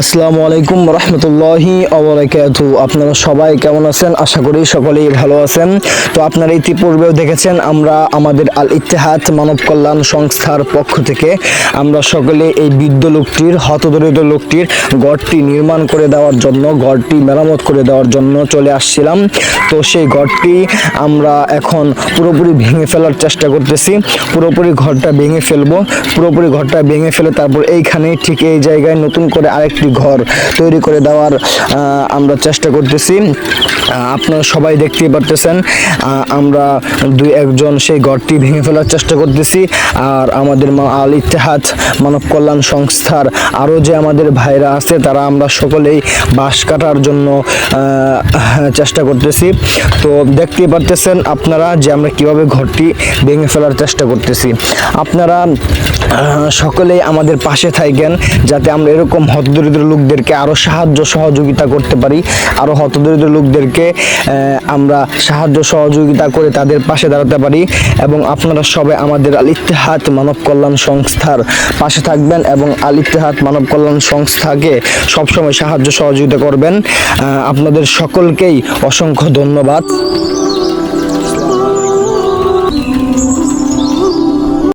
আসসালামু আলাইকুম রহমতুল্লাহি ওবারাকাতু। আপনারা সবাই কেমন আছেন? আশা করি সকলেই ভালো আছেন। তো আপনারা ইতিপূর্বেও দেখেছেন আমরা আমাদের আল ইত্তেহাদ মানব কল্যাণ সংস্থার পক্ষ থেকে আমরা সকলে এই বৃদ্ধ লোকটির হতদরিদ্র লোকটির ঘরটি নির্মাণ করে দেওয়ার জন্য, ঘরটি মেরামত করে দেওয়ার জন্য চলে আসছিলাম। তো সেই ঘরটি আমরা এখন পুরোপুরি ভেঙে ফেলার চেষ্টা করতেছি। পুরোপুরি ঘরটা ভেঙে ফেলবো, পুরোপুরি ঘরটা ভেঙে ফেলে তারপর এইখানে ঠিক এই জায়গায় নতুন করে আরেকটি ঘর তৈরি করে দেওয়ার আমরা চেষ্টা করতেছি। আপনারা সবাই দেখতেই পারতেছেন আমরা দুই একজন সেই ঘরটি ভেঙে ফেলার চেষ্টা করতেছি। আর আমাদের আল ইত্তেহাদ মানব কল্যাণ সংস্থার আরও যে আমাদের ভাইরা আছে তারা আমরা সকলেই বাঁশ কাটার জন্য চেষ্টা করতেছি। তো দেখতেই পারতেছেন আপনারা যে আমরা কিভাবে ঘরটি ভেঙে ফেলার চেষ্টা করতেছি। আপনারা সকলেই আমাদের পাশে থাকেন যাতে আমরা এরকম হতদরিদ্র লোকদেরকে আরও সাহায্য সহযোগিতা করতে পারি, আরও হতদরিদ্র লোকদেরকে আমরা সাহায্য সহযোগিতা করে তাদের পাশে দাঁড়াতে পারি। এবং আপনারা সবাই আমাদের আল ইত্তেহাদ মানব কল্যাণ সংস্থার পাশে থাকবেন এবং আল ইত্তেহাদ মানব কল্যাণ সংস্থাকে সবসময় সাহায্য সহযোগিতা করবেন। আপনাদের সকলকেই অসংখ্য ধন্যবাদ।